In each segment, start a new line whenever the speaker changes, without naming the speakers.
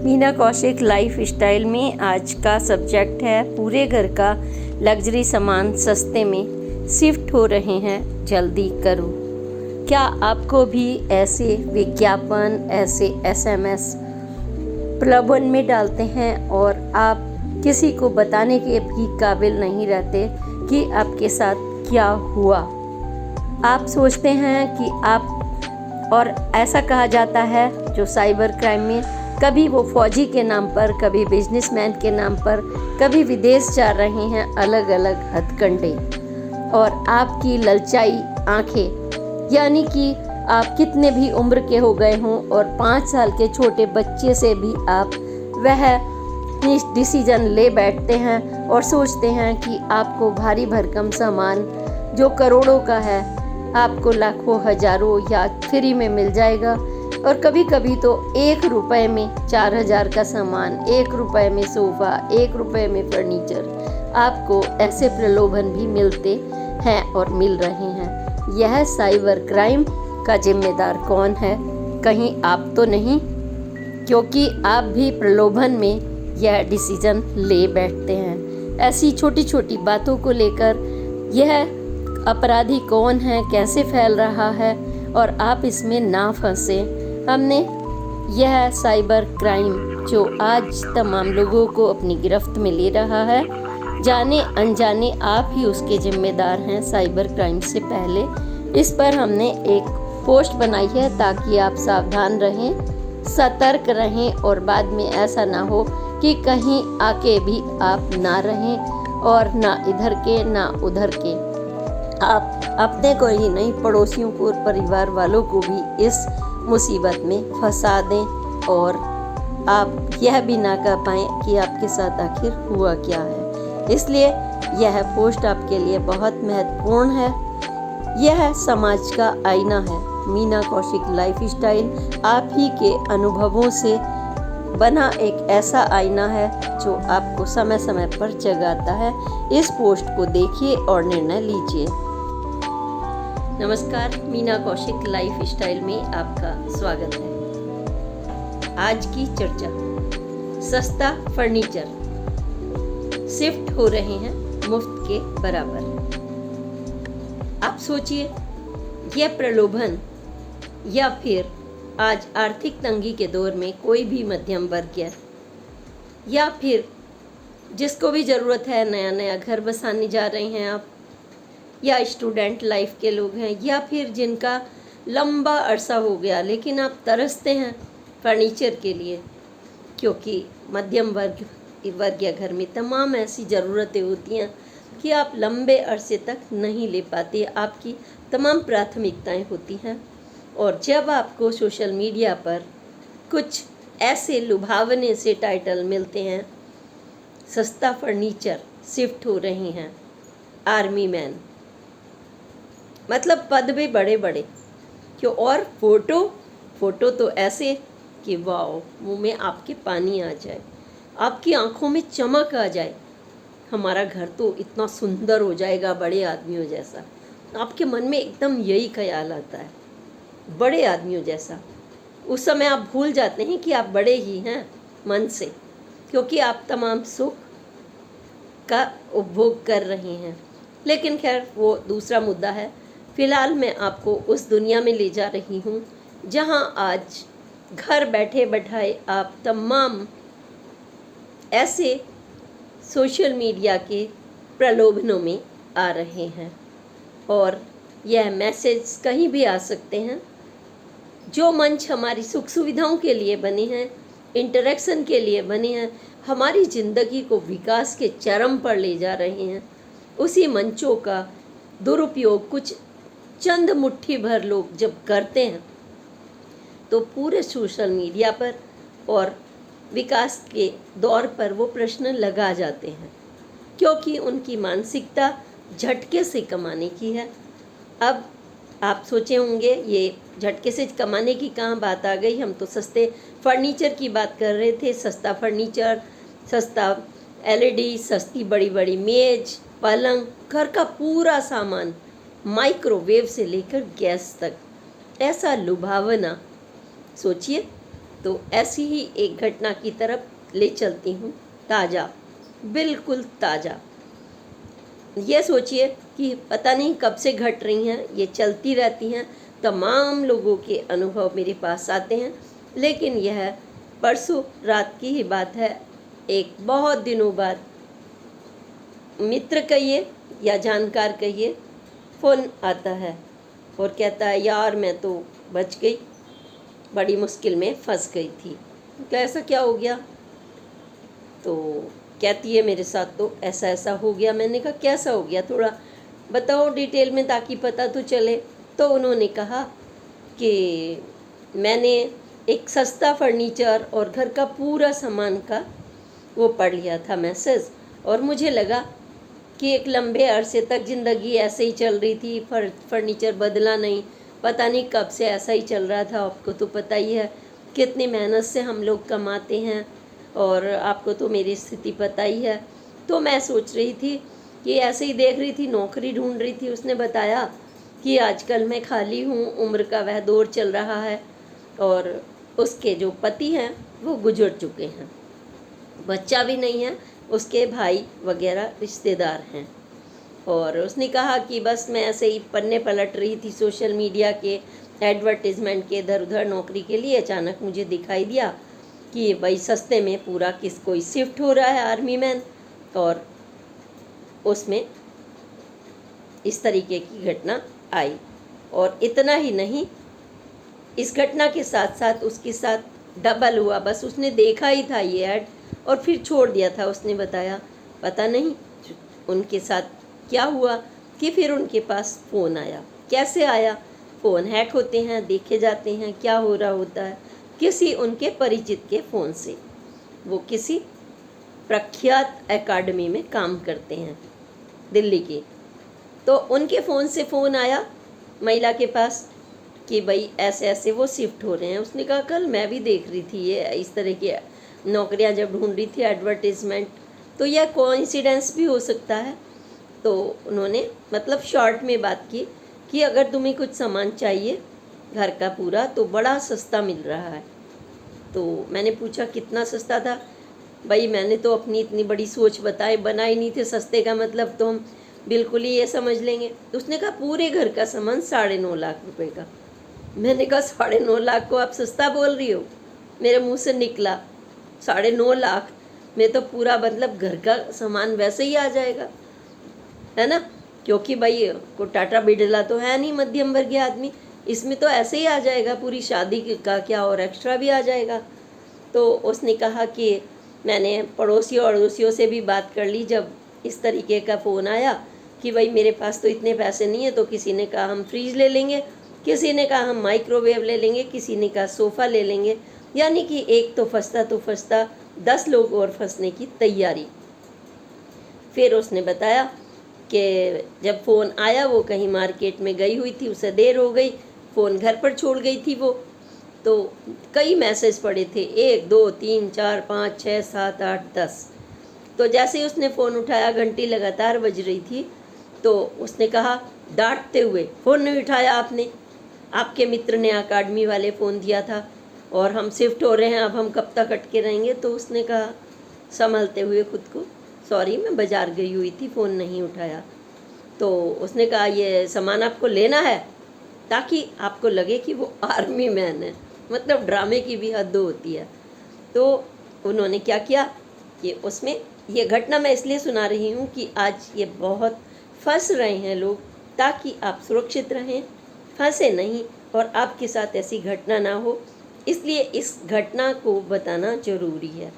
Meena Kaushik life style में आज का सब्जेक्ट है पूरे घर का लग्जरी सामान सस्ते में शिफ्ट हो रहे हैं, जल्दी करो। क्या आपको भी ऐसे विज्ञापन, ऐसे एसएमएस प्रलोभन में डालते हैं और आप किसी को बताने के भी काबिल नहीं रहते कि आपके साथ क्या हुआ? आप सोचते हैं कि आप, और ऐसा कहा जाता है जो साइबर क्राइम में कभी वो फौजी के नाम पर, कभी बिजनेसमैन के नाम पर, कभी विदेश जा रहे हैं, अलग अलग हथकंडे, और आपकी ललचाई आंखें, यानी कि आप कितने भी उम्र के हो गए हों और 5 साल के छोटे बच्चे से भी आप वह डिसीजन ले बैठते हैं और सोचते हैं कि आपको भारी भरकम सामान जो करोड़ों का है आपको लाखों हजारों या फ्री में मिल जाएगा। और कभी कभी तो 1 रुपए में 4000 का सामान, 1 रुपए में सोफ़ा, 1 रुपए में फर्नीचर, आपको ऐसे प्रलोभन भी मिलते हैं और मिल रहे हैं। यह साइबर क्राइम का जिम्मेदार कौन है? कहीं आप तो नहीं, क्योंकि आप भी प्रलोभन में यह डिसीजन ले बैठते हैं। ऐसी छोटी छोटी बातों को लेकर यह अपराधी कौन है, कैसे फैल रहा है, और आप इसमें ना फंसे। हमने यह साइबर क्राइम जो आज तमाम लोगों को अपनी गिरफ्त में ले रहा है, जाने अनजाने आप ही उसके जिम्मेदार हैं साइबर क्राइम से पहले। इस पर हमने एक पोस्ट बनाई है ताकि आप सावधान रहें, सतर्क रहें, और बाद में ऐसा ना हो कि कहीं आके भी आप ना रहें और ना इधर के ना उधर के। आप अपने को ही नहीं, पड़ोसियों को और परिवार वालों को भी इस मुसीबत में फंसा दें और आप यह भी ना कह पाएँ कि आपके साथ आखिर हुआ क्या है। इसलिए यह पोस्ट आपके लिए बहुत महत्वपूर्ण है। यह समाज का आईना है। मीना कौशिक लाइफ स्टाइल आप ही के अनुभवों से बना एक ऐसा आईना है जो आपको समय समय पर जगाता है। इस पोस्ट को देखिए और निर्णय लीजिए। नमस्कार, मीना कौशिक लाइफ स्टाइल में आपका स्वागत है। आज की चर्चा, सस्ता फर्नीचर शिफ्ट हो रहे हैं मुफ्त के बराबर। आप सोचिए, यह प्रलोभन या फिर आज आर्थिक तंगी के दौर में कोई भी मध्यम वर्ग या फिर जिसको भी ज़रूरत है, नया नया घर बसाने जा रहे हैं आप, या स्टूडेंट लाइफ के लोग हैं, या फिर जिनका लंबा अरसा हो गया लेकिन आप तरसते हैं फर्नीचर के लिए, क्योंकि मध्यम वर्ग या घर में तमाम ऐसी ज़रूरतें होती हैं कि आप लंबे अरसे तक नहीं ले पाते, आपकी तमाम प्राथमिकताएं होती हैं। और जब आपको सोशल मीडिया पर कुछ ऐसे लुभावने से टाइटल मिलते हैं, सस्ता फर्नीचर शिफ्ट हो रहे हैं, आर्मी मैन, मतलब पद भी बड़े बड़े क्यों, और फोटो तो ऐसे कि वाओ, मुंह में आपके पानी आ जाए, आपकी आंखों में चमक आ जाए, हमारा घर तो इतना सुंदर हो जाएगा बड़े आदमियों जैसा। आपके मन में एकदम यही ख्याल आता है, बड़े आदमियों जैसा। उस समय आप भूल जाते हैं कि आप बड़े ही हैं मन से, क्योंकि आप तमाम सुख का उपभोग कर रहे हैं। लेकिन खैर, वो दूसरा मुद्दा है। फ़िलहाल मैं आपको उस दुनिया में ले जा रही हूँ जहाँ आज घर बैठे बैठाए आप तमाम ऐसे सोशल मीडिया के प्रलोभनों में आ रहे हैं, और यह मैसेज कहीं भी आ सकते हैं। जो मंच हमारी सुख सुविधाओं के लिए बने हैं, इंटरेक्शन के लिए बने हैं, हमारी ज़िंदगी को विकास के चरम पर ले जा रहे हैं, उसी मंचों का दुरुपयोग कुछ चंद मुट्ठी भर लोग जब करते हैं तो पूरे सोशल मीडिया पर और विकास के दौर पर वो प्रश्न लगा जाते हैं, क्योंकि उनकी मानसिकता झटके से कमाने की है। अब आप सोचे होंगे ये झटके से कमाने की कहाँ बात आ गई, हम तो सस्ते फर्नीचर की बात कर रहे थे। सस्ता फर्नीचर, सस्ता एलईडी, सस्ती बड़ी बड़ी मेज, पलंग, घर का पूरा सामान, माइक्रोवेव से लेकर गैस तक, ऐसा लुभावना। सोचिए, तो ऐसी ही एक घटना की तरफ ले चलती हूँ, ताज़ा, बिल्कुल ताज़ा। ये सोचिए कि पता नहीं कब से घट रही हैं, ये चलती रहती हैं, तमाम लोगों के अनुभव मेरे पास आते हैं, लेकिन यह परसों रात की ही बात है। एक बहुत दिनों बाद मित्र कहिए या जानकार कहिए, फ़ोन आता है और कहता है यार मैं तो बच गई, बड़ी मुश्किल में फंस गई थी। तो ऐसा क्या हो गया? तो कहती है मेरे साथ तो ऐसा ऐसा हो गया। मैंने कहा कैसा हो गया, थोड़ा बताओ डिटेल में ताकि पता तो चले। तो उन्होंने कहा कि मैंने एक सस्ता फर्नीचर और घर का पूरा सामान का वो पढ़ लिया था मैसेज, और मुझे लगा कि एक लंबे अरसे तक ज़िंदगी ऐसे ही चल रही थी, फर्नीचर बदला नहीं, पता नहीं कब से ऐसा ही चल रहा था। आपको तो पता ही है कितनी मेहनत से हम लोग कमाते हैं, और आपको तो मेरी स्थिति पता ही है। तो मैं सोच रही थी कि ऐसे ही देख रही थी, नौकरी ढूंढ रही थी। उसने बताया कि आजकल मैं खाली हूँ, उम्र का वह दौर चल रहा है, और उसके जो पति हैं वो गुजर चुके हैं, बच्चा भी नहीं है, उसके भाई वगैरह रिश्तेदार हैं। और उसने कहा कि बस मैं ऐसे ही पन्ने पलट रही थी सोशल मीडिया के एडवर्टीज़मेंट के इधर उधर नौकरी के लिए, अचानक मुझे दिखाई दिया कि भाई सस्ते में पूरा कोई शिफ्ट हो रहा है आर्मी मैन, और उसमें इस तरीके की घटना आई। और इतना ही नहीं, इस घटना के साथ साथ उसके साथ डबल हुआ। बस उसने देखा ही था ये ऐड और फिर छोड़ दिया था। उसने बताया पता नहीं उनके साथ क्या हुआ कि फिर उनके पास फ़ोन आया। कैसे आया? फ़ोन हैक होते हैं, देखे जाते हैं, क्या हो रहा होता है, किसी उनके परिचित के फ़ोन से। वो किसी प्रख्यात एकेडमी में काम करते हैं दिल्ली की। तो उनके फ़ोन से फ़ोन आया महिला के पास कि भाई ऐसे ऐसे वो शिफ्ट हो रहे हैं। उसने कहा कल मैं भी देख रही थी ये इस तरह की नौकरियां जब ढूंढ रही थी एडवर्टीज़मेंट, तो यह कोइंसिडेंस भी हो सकता है। तो उन्होंने मतलब शॉर्ट में बात की कि अगर तुम्हें कुछ सामान चाहिए घर का पूरा तो बड़ा सस्ता मिल रहा है। तो मैंने पूछा कितना सस्ता था? भाई मैंने तो अपनी इतनी बड़ी सोच बनाई नहीं थी, सस्ते का मतलब तो हम बिल्कुल ही ये समझ लेंगे। तो उसने कहा पूरे घर का सामान 9.5 लाख रुपए का। मैंने कहा 9.5 लाख को आप सस्ता बोल रही हो? मेरे मुंह से निकला 9.5 लाख में तो पूरा मतलब घर का सामान वैसे ही आ जाएगा, है ना? क्योंकि भाई को टाटा बिरला तो है नहीं मध्यम वर्गीय आदमी, इसमें तो ऐसे ही आ जाएगा, पूरी शादी का क्या और एक्स्ट्रा भी आ जाएगा। तो उसने कहा कि मैंने पड़ोसी और अड़ोसियों से भी बात कर ली जब इस तरीके का फ़ोन आया कि भाई मेरे पास तो इतने पैसे नहीं है। तो किसी ने कहा हम फ्रिज ले लेंगे, किसी ने कहा हम माइक्रोवेव ले लेंगे, किसी ने कहा सोफ़ा ले लेंगे। यानी कि एक तो फंसता 10 लोग और फंसने की तैयारी। फिर उसने बताया कि जब फ़ोन आया वो कहीं मार्केट में गई हुई थी, उसे देर हो गई, फ़ोन घर पर छोड़ गई थी वो। तो कई मैसेज पड़े थे, 1 2 3 4 5 6 7 8 10। तो जैसे ही उसने फ़ोन उठाया, घंटी लगातार बज रही थी, तो उसने कहा डांटते हुए, फ़ोन नहीं उठाया आपने, आपके मित्र ने अकाडमी वाले फ़ोन दिया था और हम शिफ्ट हो रहे हैं, अब हम कब तक अटके रहेंगे। तो उसने कहा संभलते हुए खुद को, सॉरी मैं बाज़ार गई हुई थी, फ़ोन नहीं उठाया। तो उसने कहा ये सामान आपको लेना है, ताकि आपको लगे कि वो आर्मी मैन है। मतलब ड्रामे की भी हद होती है। तो उन्होंने क्या किया कि उसमें ये घटना मैं इसलिए सुना रही हूँ कि आज ये बहुत फंस रहे हैं लोग, ताकि आप सुरक्षित रहें, फंसे नहीं और आपके साथ ऐसी घटना ना हो, इसलिए इस घटना को बताना ज़रूरी है।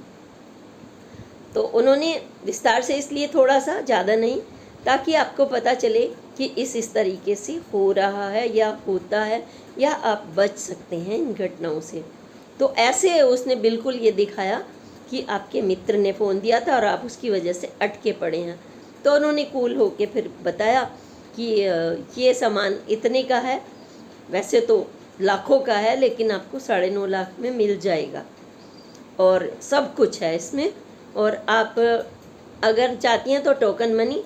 तो उन्होंने विस्तार से इसलिए थोड़ा सा, ज़्यादा नहीं, ताकि आपको पता चले कि इस तरीके से हो रहा है या होता है, या आप बच सकते हैं इन घटनाओं से। तो ऐसे उसने बिल्कुल ये दिखाया कि आपके मित्र ने फ़ोन दिया था और आप उसकी वजह से अटके पड़े हैं। तो उन्होंने कूल होके फिर बताया कि ये सामान इतने का है, वैसे तो लाखों का है, लेकिन आपको 9.5 लाख में मिल जाएगा और सब कुछ है इसमें। और आप अगर चाहती हैं तो टोकन मनी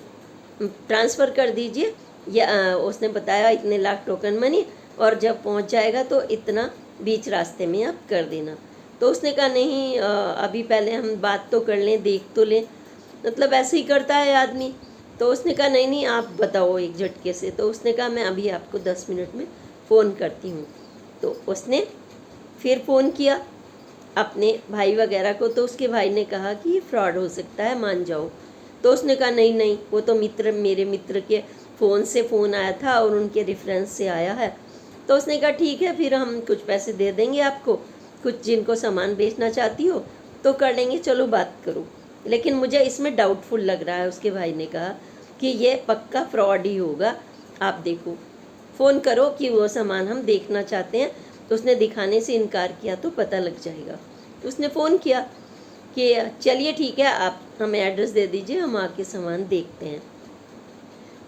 ट्रांसफ़र कर दीजिए, या उसने बताया इतने लाख टोकन मनी, और जब पहुंच जाएगा तो इतना बीच रास्ते में आप कर देना। तो उसने कहा नहीं अभी पहले हम बात तो कर लें, देख तो लें, मतलब ऐसे ही करता है आदमी। तो उसने कहा नहीं नहीं आप बताओ एक झटके से। तो उसने कहा मैं अभी आपको 10 मिनट में फ़ोन करती हूँ। तो उसने फिर फ़ोन किया अपने भाई वगैरह को। तो उसके भाई ने कहा कि ये फ्रॉड हो सकता है, मान जाओ। तो उसने कहा नहीं नहीं, वो तो मेरे मित्र के फ़ोन से फ़ोन आया था और उनके रेफरेंस से आया है। तो उसने कहा ठीक है, फिर हम कुछ पैसे दे देंगे आपको, कुछ जिनको सामान बेचना चाहती हो तो कर लेंगे, चलो बात करो। लेकिन मुझे इसमें डाउटफुल लग रहा है। उसके भाई ने कहा कि ये पक्का फ्रॉड ही होगा, आप देखो, फ़ोन करो कि वो सामान हम देखना चाहते हैं। तो उसने दिखाने से इनकार किया तो पता लग जाएगा। तो उसने फ़ोन किया कि चलिए ठीक है, आप हमें एड्रेस दे दीजिए, हम आके सामान देखते हैं।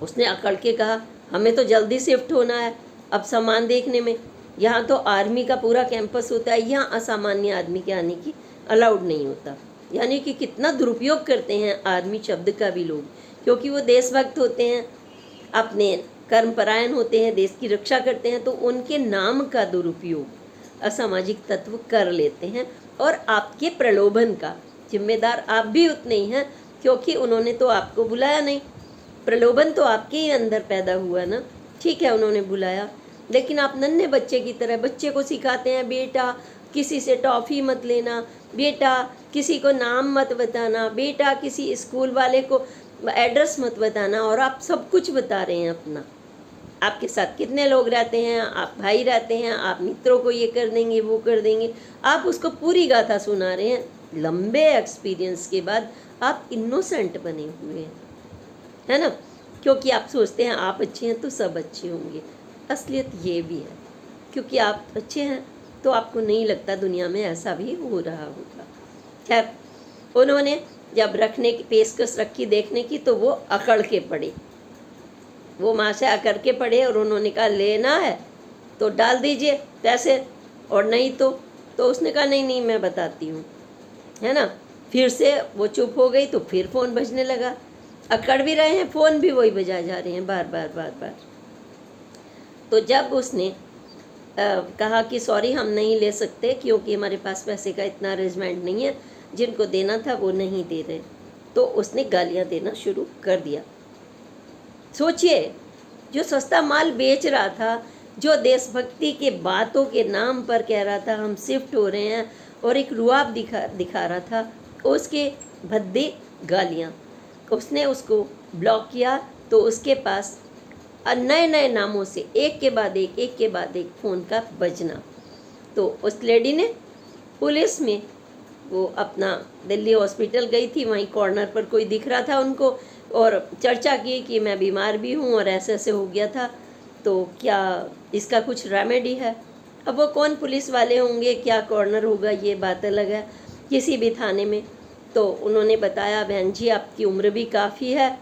उसने अकड़ के कहा हमें तो जल्दी शिफ्ट होना है, अब सामान देखने में, यहाँ तो आर्मी का पूरा कैंपस होता है, यहाँ असामान्य आदमी के आने की अलाउड नहीं होता। यानी कि कितना दुरुपयोग करते हैं आर्मी शब्द का भी लोग, क्योंकि वो देशभक्त होते हैं, अपने कर्मपरायण होते हैं, देश की रक्षा करते हैं, तो उनके नाम का दुरुपयोग असामाजिक तत्व कर लेते हैं। और आपके प्रलोभन का जिम्मेदार आप भी उतने ही हैं, क्योंकि उन्होंने तो आपको बुलाया नहीं, प्रलोभन तो आपके ही अंदर पैदा हुआ ना। ठीक है उन्होंने बुलाया, लेकिन आप नन्हे बच्चे की तरह बच्चे को सिखाते हैं बेटा किसी से टॉफ़ी मत लेना, बेटा किसी को नाम मत बताना, बेटा किसी स्कूल वाले को एड्रेस मत बताना, और आप सब कुछ बता रहे हैं अपना। आपके साथ कितने लोग रहते हैं, आप भाई रहते हैं, आप मित्रों को ये कर देंगे वो कर देंगे, आप उसको पूरी गाथा सुना रहे हैं। लंबे एक्सपीरियंस के बाद आप इनोसेंट बने हुए हैं, है ना, क्योंकि आप सोचते हैं आप अच्छे हैं तो सब अच्छे होंगे। असलियत ये भी है, क्योंकि आप अच्छे हैं तो आपको नहीं लगता दुनिया में ऐसा भी हो रहा होगा। खैर, उन्होंने जब रखने की पेशकश रखी देखने की, तो वो अकड़ के पड़े, वो माँ से अकड़ के पड़े, और उन्होंने कहा लेना है तो डाल दीजिए पैसे, और नहीं तो उसने कहा नहीं नहीं मैं बताती हूँ, है ना। फिर से वो चुप हो गई, तो फिर फ़ोन बजने लगा, अकड़ भी रहे हैं, फ़ोन भी वही बजाए जा रहे हैं बार बार। तो जब उसने कहा कि सॉरी हम नहीं ले सकते, क्योंकि हमारे पास पैसे का इतना अरेंजमेंट नहीं है, जिनको देना था वो नहीं दे रहे, तो उसने गालियाँ देना शुरू कर दिया। सोचिए, जो सस्ता माल बेच रहा था, जो देशभक्ति के बातों के नाम पर कह रहा था हम शिफ्ट हो रहे हैं, और एक रुआब दिखा रहा था, उसके भद्दे गालियाँ। उसने उसको ब्लॉक किया, तो उसके पास नए नए नामों से एक के बाद एक फ़ोन का बजना। तो उस लेडी ने पुलिस में, वो अपना दिल्ली हॉस्पिटल गई थी, वहीं कॉर्नर पर कोई दिख रहा था उनको, और चर्चा की कि मैं बीमार भी हूँ और ऐसे ऐसे हो गया था, तो क्या इसका कुछ रेमेडी है। अब वो कौन पुलिस वाले होंगे, क्या कॉर्नर होगा, ये बात अलग है, किसी भी थाने में। तो उन्होंने बताया बहन जी आपकी उम्र भी काफ़ी है,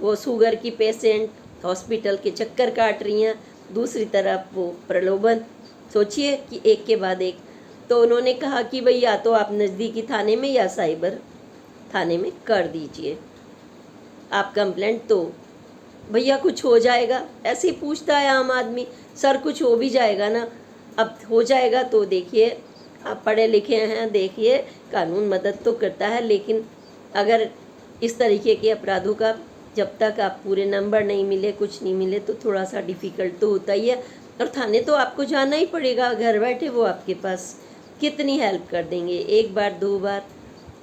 वो शुगर की पेशेंट, हॉस्पिटल के चक्कर काट रही हैं, दूसरी तरफ वो प्रलोभन, सोचिए कि एक के बाद एक। तो उन्होंने कहा कि भाई या तो आप नज़दीकी थाने में या साइबर थाने में कर दीजिए आप कंप्लेंट, तो भैया कुछ हो जाएगा। ऐसे ही पूछता है आम आदमी, सर कुछ हो भी जाएगा ना। अब हो जाएगा तो देखिए, आप पढ़े लिखे हैं, देखिए कानून मदद तो करता है, लेकिन अगर इस तरीके के अपराधों का जब तक आप पूरे नंबर नहीं मिले, कुछ नहीं मिले, तो थोड़ा सा डिफ़िकल्ट तो होता ही है। और थाने तो आपको जाना ही पड़ेगा, घर बैठे वो आपके पास कितनी हेल्प कर देंगे, एक बार दो बार।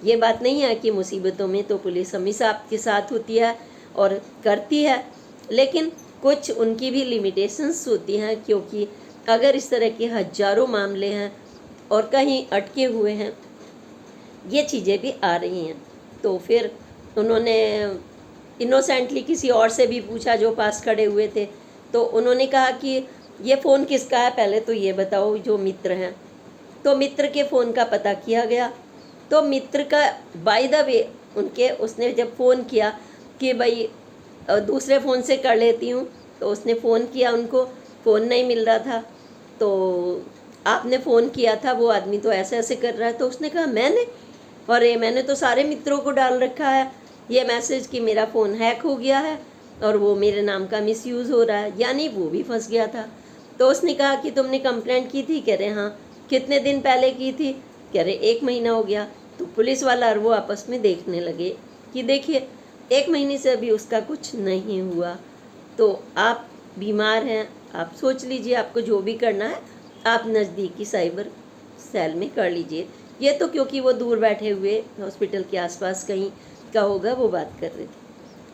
ये बात नहीं है कि मुसीबतों में तो पुलिस हमेशा आपके साथ होती है और करती है, लेकिन कुछ उनकी भी लिमिटेशंस होती हैं, क्योंकि अगर इस तरह के हज़ारों मामले हैं और कहीं अटके हुए हैं, ये चीज़ें भी आ रही हैं। तो फिर उन्होंने इनोसेंटली किसी और से भी पूछा जो पास खड़े हुए थे, तो उन्होंने कहा कि ये फ़ोन किसका है, पहले तो ये बताओ, जो मित्र हैं। तो मित्र के फ़ोन का पता किया गया, तो मित्र का बाय द वे उसने जब फ़ोन किया कि भाई दूसरे फ़ोन से कर लेती हूँ, तो उसने फ़ोन किया उनको, फ़ोन नहीं मिल रहा था। तो आपने फ़ोन किया था, वो आदमी तो ऐसे ऐसे कर रहा है। तो उसने कहा मैंने तो सारे मित्रों को डाल रखा है ये मैसेज कि मेरा फ़ोन हैक हो गया है और वो मेरे नाम का मिसयूज़ हो रहा है, यानी वो भी फंस गया था। तो उसने कहा कि तुमने कंप्लेंट की थी, कह रहे हाँ। कितने दिन पहले की थी, कह रहे 1 महीना हो गया। तो पुलिस वाला और वो आपस में देखने लगे कि देखिए 1 महीने से अभी उसका कुछ नहीं हुआ, तो आप बीमार हैं, आप सोच लीजिए आपको जो भी करना है आप नज़दीकी साइबर सेल में कर लीजिए। ये तो क्योंकि वो दूर बैठे हुए हॉस्पिटल के आसपास कहीं का होगा वो बात कर रहे थे।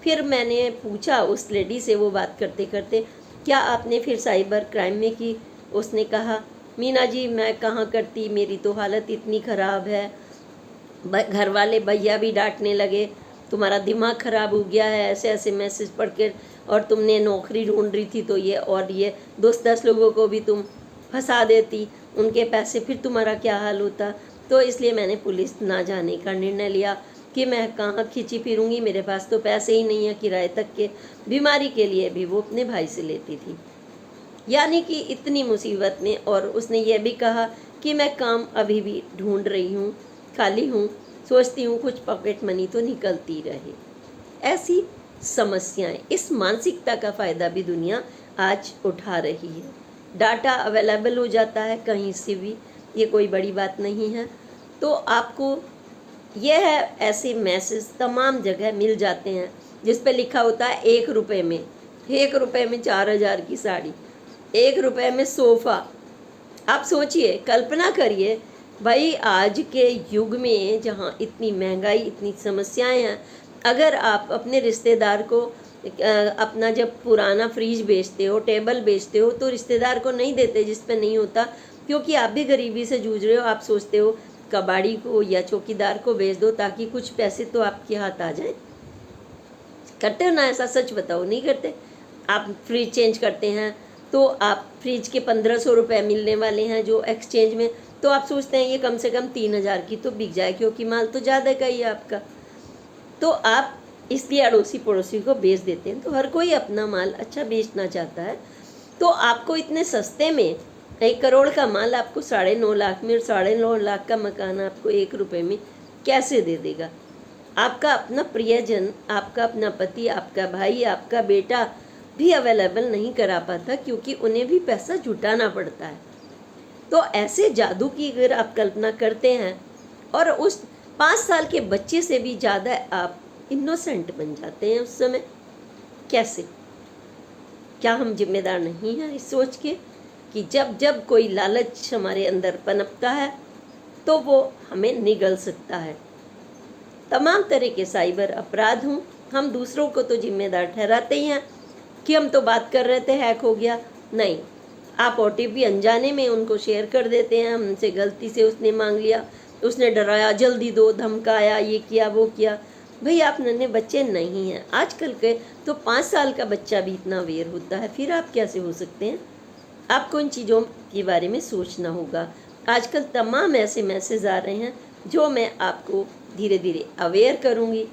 फिर मैंने पूछा उस लेडी से वो बात करते करते, क्या आपने फिर साइबर क्राइम में की? उसने कहा, मीना जी मैं कहाँ करती, मेरी तो हालत इतनी ख़राब है, घर वाले भैया भी डांटने लगे, तुम्हारा दिमाग ख़राब हो गया है, ऐसे ऐसे मैसेज पढ़ के, और तुमने नौकरी ढूंढ रही थी तो ये, और ये 10 लोगों को भी तुम फंसा देती, उनके पैसे, फिर तुम्हारा क्या हाल होता। तो इसलिए मैंने पुलिस ना जाने का निर्णय लिया कि मैं कहाँ खींची फिरूंगी, मेरे पास तो पैसे ही नहीं है किराए तक के, बीमारी के लिए भी वो अपने भाई से लेती थी। यानी कि इतनी मुसीबत में। और उसने ये भी कहा कि मैं काम अभी भी ढूंढ रही हूँ, खाली हूँ, सोचती हूँ कुछ पॉकेट मनी तो निकलती रहे। ऐसी समस्याएं, इस मानसिकता का फ़ायदा भी दुनिया आज उठा रही है। डाटा अवेलेबल हो जाता है कहीं से भी, ये कोई बड़ी बात नहीं है। तो आपको यह है, ऐसे मैसेज तमाम जगह मिल जाते हैं जिस पे लिखा होता है 1 रुपये में, 1 रुपये में 4000 की साड़ी, 1 रुपये में सोफ़ा। आप सोचिए, कल्पना करिए भाई, आज के युग में जहाँ इतनी महंगाई, इतनी समस्याएं हैं, अगर आप अपने रिश्तेदार को अपना जब पुराना फ्रिज बेचते हो, टेबल बेचते हो, तो रिश्तेदार को नहीं देते जिस पे नहीं होता, क्योंकि आप भी गरीबी से जूझ रहे हो। आप सोचते हो कबाड़ी को या चौकीदार को बेच दो ताकि कुछ पैसे तो आपके हाथ आ जाएं। करते हो ना ऐसा? सच बताओ, नहीं करते? आप फ्रिज चेंज करते हैं तो आप फ्रिज के 1500 रुपये मिलने वाले हैं जो एक्सचेंज में, तो आप सोचते हैं ये कम से कम 3000 की तो बिक जाए, क्योंकि माल तो ज़्यादा का ही है आपका। तो आप इसलिए अड़ोसी पड़ोसी को बेच देते हैं। तो हर कोई अपना माल अच्छा बेचना चाहता है। तो आपको इतने सस्ते में 1 करोड़ का माल आपको 9.5 लाख में, 9.5 लाख का मकान आपको 1 रुपये में कैसे दे देगा? आपका अपना प्रियजन, आपका अपना पति, आपका भाई, आपका बेटा भी अवेलेबल नहीं करा पाता, क्योंकि उन्हें भी पैसा जुटाना पड़ता है। तो ऐसे जादू की अगर आप कल्पना करते हैं, और उस 5 साल के बच्चे से भी ज़्यादा आप इनोसेंट बन जाते हैं उस समय, कैसे? क्या हम जिम्मेदार नहीं हैं इस सोच के कि जब जब कोई लालच हमारे अंदर पनपता है तो वो हमें निगल सकता है। तमाम तरह के साइबर अपराध हों, हम दूसरों को तो जिम्मेदार ठहराते ही हैं कि हम तो बात कर रहे थे, हैक हो गया। नहीं, आप OTP अनजाने में उनको शेयर कर देते हैं, हमसे गलती से उसने मांग लिया, उसने डराया, जल्दी दो, धमकाया, ये किया वो किया। भाई आप नन्हे बच्चे नहीं हैं। आजकल के तो 5 साल का बच्चा भी इतना अवेयर होता है, फिर आप कैसे हो सकते हैं? आपको इन चीज़ों के बारे में सोचना होगा। आजकल तमाम ऐसे मैसेज आ रहे हैं जो मैं आपको धीरे धीरे अवेयर करूँगी।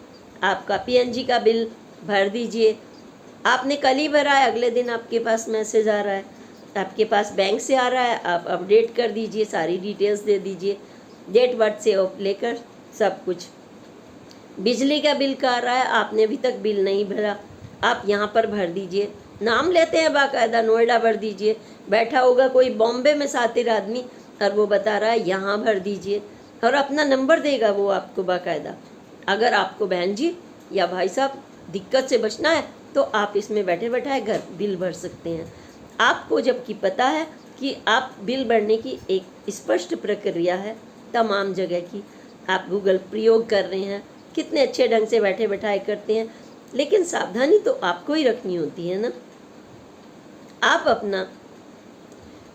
आपका PNG का बिल भर दीजिए, आपने कल ही भरा है, अगले दिन आपके पास मैसेज आ रहा है, आपके पास बैंक से आ रहा है, आप अपडेट कर दीजिए, सारी डिटेल्स दे दीजिए, डेट बर्थ से लेकर सब कुछ। बिजली का बिल का आ रहा है, आपने अभी तक बिल नहीं भरा, आप यहाँ पर भर दीजिए। नाम लेते हैं बाकायदा, नोएडा भर दीजिए। बैठा होगा कोई बॉम्बे में सातिर आदमी और वो बता रहा है यहाँ भर दीजिए, और अपना नंबर देगा वो आपको बाकायदा। अगर आपको बहन जी या भाई साहब दिक्कत से बचना है तो आप इसमें बैठे बैठाए घर बिल भर सकते हैं। आपको जबकि पता है कि आप बिल भरने की एक स्पष्ट प्रक्रिया है तमाम जगह की, आप गूगल प्रयोग कर रहे हैं, कितने अच्छे ढंग से बैठे बैठाए करते हैं, लेकिन सावधानी तो आपको ही रखनी होती है ना। आप अपना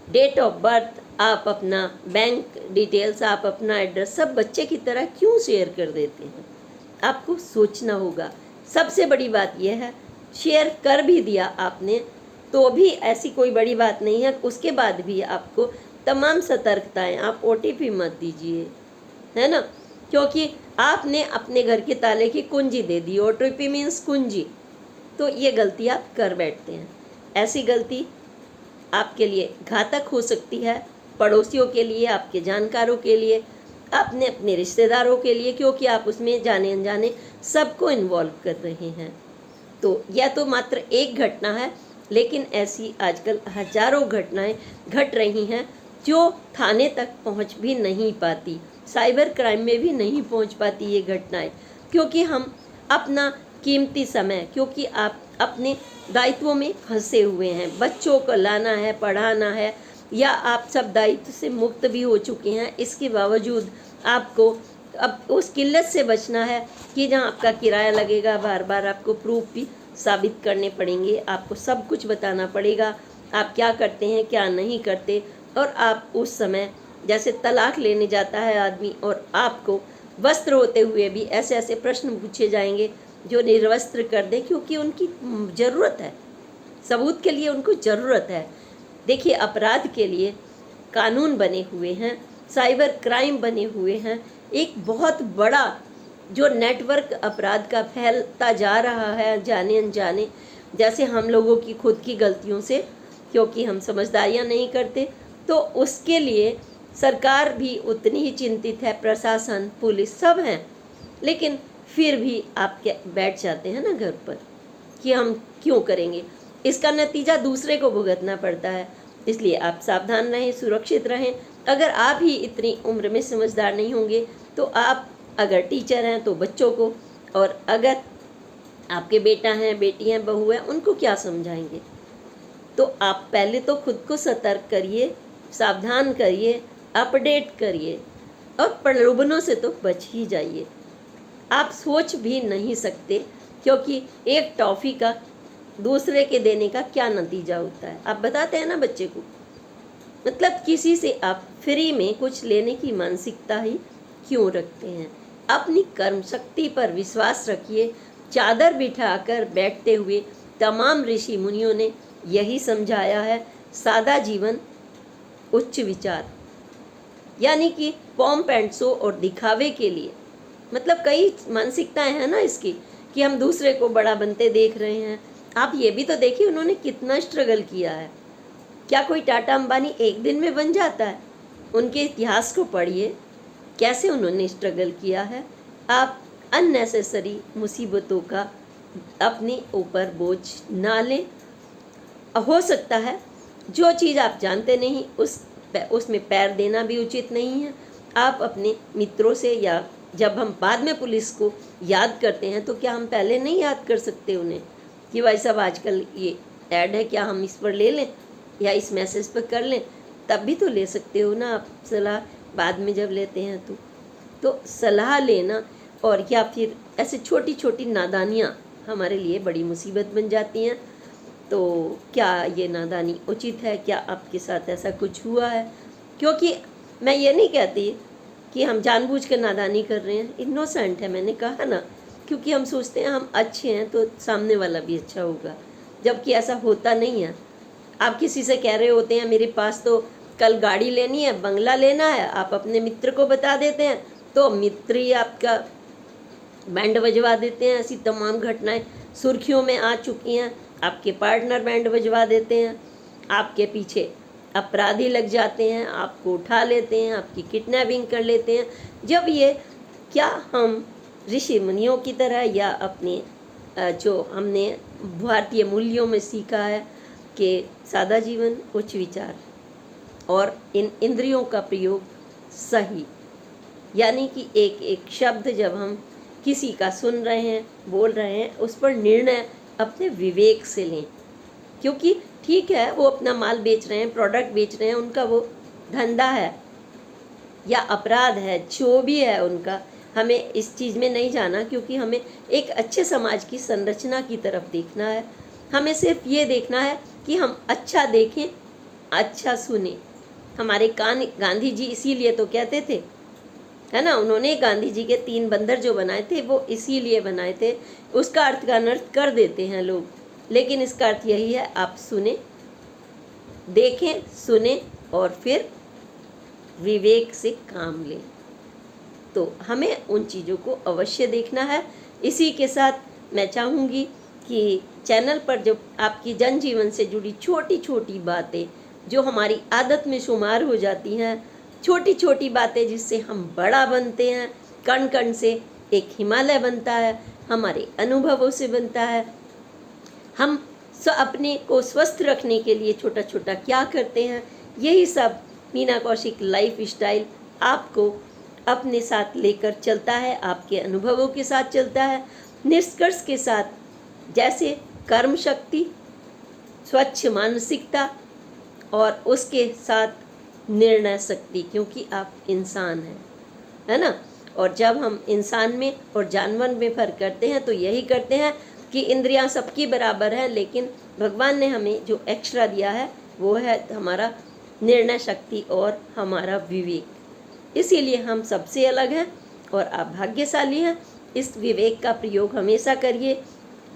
डेट ऑफ बर्थ, आप अपना बैंक डिटेल्स, आप अपना एड्रेस सब बच्चे की तरह क्यों शेयर कर देते हैं? आपको सोचना होगा। सबसे बड़ी बात यह है, शेयर कर भी दिया आपने तो भी ऐसी कोई बड़ी बात नहीं है, उसके बाद भी आपको तमाम सतर्कताएं, आप OTP मत दीजिए, है ना, क्योंकि आपने अपने घर के ताले की कुंजी दे दी। OTP मीन्स कुंजी। तो ये गलती आप कर बैठते हैं। ऐसी गलती आपके लिए घातक हो सकती है, पड़ोसियों के लिए, आपके जानकारों के लिए, अपने अपने रिश्तेदारों के लिए, क्योंकि आप उसमें जाने अनजाने सबको इन्वॉल्व कर रहे हैं। तो यह तो मात्र एक घटना है, लेकिन ऐसी आजकल हजारों घटनाएं घट रही हैं जो थाने तक पहुंच भी नहीं पाती। साइबर क्राइम में भी नहीं पहुंच पाती ये घटनाएं, क्योंकि हम अपना कीमती समय, क्योंकि आप अपने दायित्वों में फंसे हुए हैं, बच्चों को लाना है, पढ़ाना है, या आप सब दायित्व से मुक्त भी हो चुके हैं, इसके बावजूद आपको अब उस किल्लत से बचना है कि जहाँ आपका किराया लगेगा, बार बार आपको प्रूफ भी साबित करने पड़ेंगे, आपको सब कुछ बताना पड़ेगा, आप क्या करते हैं क्या नहीं करते। और आप उस समय जैसे तलाक लेने जाता है आदमी, और आपको वस्त्र होते हुए भी ऐसे ऐसे प्रश्न पूछे जाएंगे जो निर्वस्त्र कर दें, क्योंकि उनकी ज़रूरत है, सबूत के लिए उनको ज़रूरत है। देखिए, अपराध के लिए कानून बने हुए हैं, साइबर क्राइम बने हुए हैं, एक बहुत बड़ा जो नेटवर्क अपराध का फैलता जा रहा है जाने अनजाने, जैसे हम लोगों की खुद की गलतियों से, क्योंकि हम समझदारियां नहीं करते, तो उसके लिए सरकार भी उतनी ही चिंतित है, प्रशासन, पुलिस सब हैं, लेकिन फिर भी आप क्या बैठ जाते हैं ना घर पर कि हम क्यों करेंगे। इसका नतीजा दूसरे को भुगतना पड़ता है। इसलिए आप सावधान रहें, सुरक्षित रहें। अगर आप ही इतनी उम्र में समझदार नहीं होंगे तो आप अगर टीचर हैं तो बच्चों को, और अगर आपके बेटा हैं, बेटी हैं, बहू हैं, उनको क्या समझाएंगे। तो आप पहले तो खुद को सतर्क करिए, सावधान करिए, अपडेट करिए, और प्रलोभनों से तो बच ही जाइए। आप सोच भी नहीं सकते, क्योंकि एक टॉफ़ी का दूसरे के देने का क्या नतीजा होता है। आप बताते हैं ना बच्चे को, मतलब किसी से आप फ्री में कुछ लेने की मानसिकता ही क्यों रखते हैं। अपनी कर्म शक्ति पर विश्वास रखिए। चादर बिठाकर बैठते हुए तमाम ऋषि मुनियों ने यही समझाया है, सादा जीवन उच्च विचार। यानी कि पॉम्प एंड शो और दिखावे के लिए, मतलब कई मानसिकताएं हैं ना इसकी, कि हम दूसरे को बड़ा बनते देख रहे हैं। आप ये भी तो देखिए उन्होंने कितना स्ट्रगल किया है। क्या कोई टाटा अंबानी एक दिन में बन जाता है? उनके इतिहास को पढ़िए, कैसे उन्होंने स्ट्रगल किया है। आप अननेसेसरी मुसीबतों का अपने ऊपर बोझ ना लें। हो सकता है जो चीज़ आप जानते नहीं उसमें पैर देना भी उचित नहीं है। आप अपने मित्रों से, या जब हम बाद में पुलिस को याद करते हैं तो क्या हम पहले नहीं याद कर सकते उन्हें कि भाई साहब आजकल ये ऐड है, क्या हम इस पर ले लें या इस मैसेज पर कर लें? तब भी तो ले सकते हो ना आप सलाह, बाद में जब लेते हैं तो सलाह लेना, और या फिर ऐसे छोटी छोटी नादानियाँ हमारे लिए बड़ी मुसीबत बन जाती हैं। तो क्या ये नादानी उचित है? क्या आपके साथ ऐसा कुछ हुआ है? क्योंकि मैं ये नहीं कहती कि हम जानबूझकर नादानी कर रहे हैं, इनोसेंट है, मैंने कहा ना, क्योंकि हम सोचते हैं हम अच्छे हैं तो सामने वाला भी अच्छा होगा, जबकि ऐसा होता नहीं है। आप किसी से कह रहे होते हैं मेरे पास तो कल गाड़ी लेनी है, बंगला लेना है, आप अपने मित्र को बता देते हैं तो मित्र ही आपका बैंड बजवा देते हैं। ऐसी तमाम घटनाएं सुर्खियों में आ चुकी हैं। आपके पार्टनर बैंड बजवा देते हैं, आपके पीछे अपराधी लग जाते हैं, आपको उठा लेते हैं, आपकी किडनैपिंग कर लेते हैं। जब ये, क्या हम ऋषि मुनियों की तरह, या अपने जो हमने भारतीय मूल्यों में सीखा है कि सादा जीवन उच्च विचार और इन इंद्रियों का प्रयोग सही, यानी कि एक एक शब्द जब हम किसी का सुन रहे हैं, बोल रहे हैं, उस पर निर्णय अपने विवेक से लें। क्योंकि ठीक है वो अपना माल बेच रहे हैं, प्रोडक्ट बेच रहे हैं, उनका वो धंधा है या अपराध है, जो भी है उनका, हमें इस चीज़ में नहीं जाना, क्योंकि हमें एक अच्छे समाज की संरचना की तरफ देखना है। हमें सिर्फ ये देखना है कि हम अच्छा देखें, अच्छा सुने। हमारे गांधी जी इसीलिए तो कहते थे, है ना, उन्होंने गांधी जी के 3 बंदर जो बनाए थे वो इसीलिए बनाए थे। उसका अर्थ का अनर्थ कर देते हैं लोग, लेकिन इसका अर्थ यही है, आप सुने, देखें, सुने और फिर विवेक से काम लें। तो हमें उन चीज़ों को अवश्य देखना है। इसी के साथ मैं चाहूँगी कि चैनल पर जो आपकी जनजीवन से जुड़ी छोटी छोटी बातें जो हमारी आदत में शुमार हो जाती हैं, छोटी छोटी बातें जिससे हम बड़ा बनते हैं, कण कण से एक हिमालय बनता है, हमारे अनुभवों से बनता है। हम अपने को स्वस्थ रखने के लिए छोटा छोटा क्या करते हैं, यही सब मीना कौशिक लाइफ स्टाइल आपको अपने साथ लेकर चलता है, आपके अनुभवों के साथ चलता है, निष्कर्ष के साथ, जैसे कर्म शक्ति, स्वच्छ मानसिकता और उसके साथ निर्णय शक्ति, क्योंकि आप इंसान हैं, है ना। और जब हम इंसान में और जानवर में फर्क करते हैं तो यही करते हैं कि इंद्रियां सबकी बराबर हैं, लेकिन भगवान ने हमें जो एक्स्ट्रा दिया है वो है हमारा निर्णय शक्ति और हमारा विवेक। इसीलिए हम सबसे अलग हैं और आप भाग्यशाली हैं। इस विवेक का प्रयोग हमेशा करिए,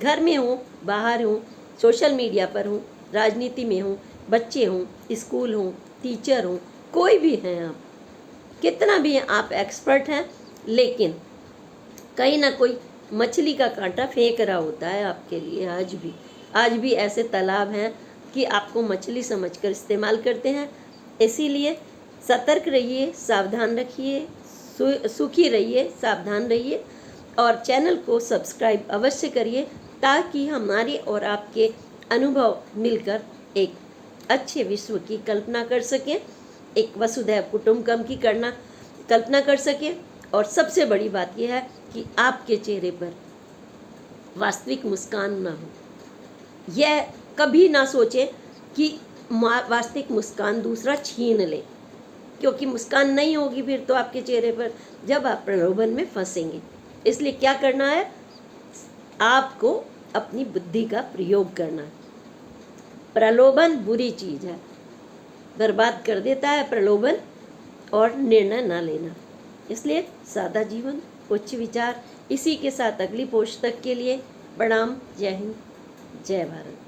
घर में हो, बाहर हो, सोशल मीडिया पर हो, राजनीति में हो, बच्चे हों, स्कूल हों, टीचर हों, कोई भी हैं आप, कितना भी आप एक्सपर्ट हैं, लेकिन कहीं ना कोई मछली का कांटा फेंक रहा होता है आपके लिए। आज भी ऐसे तालाब हैं कि आपको मछली समझकर इस्तेमाल करते हैं। इसीलिए सतर्क रहिए, सावधान रखिए, सुखी रहिए, सावधान रहिए और चैनल को सब्सक्राइब अवश्य करिए, ताकि हमारे और आपके अनुभव मिलकर एक अच्छे विश्व की कल्पना कर सकें, एक वसुधैव कुटुंबकम की कल्पना कर सकें। और सबसे बड़ी बात यह है कि आपके चेहरे पर वास्तविक मुस्कान ना हो। यह कभी ना सोचें कि वास्तविक मुस्कान दूसरा छीन ले, क्योंकि मुस्कान नहीं होगी फिर तो आपके चेहरे पर, जब आप प्रलोभन में फंसेंगे। इसलिए क्या करना है, आपको अपनी बुद्धि का प्रयोग करना है। प्रलोभन बुरी चीज़ है, बर्बाद कर देता है प्रलोभन, और निर्णय ना लेना। इसलिए सादा जीवन, उच्च विचार। इसी के साथ अगली पोस्ट तक के लिए प्रणाम। जय हिंद, जय भारत।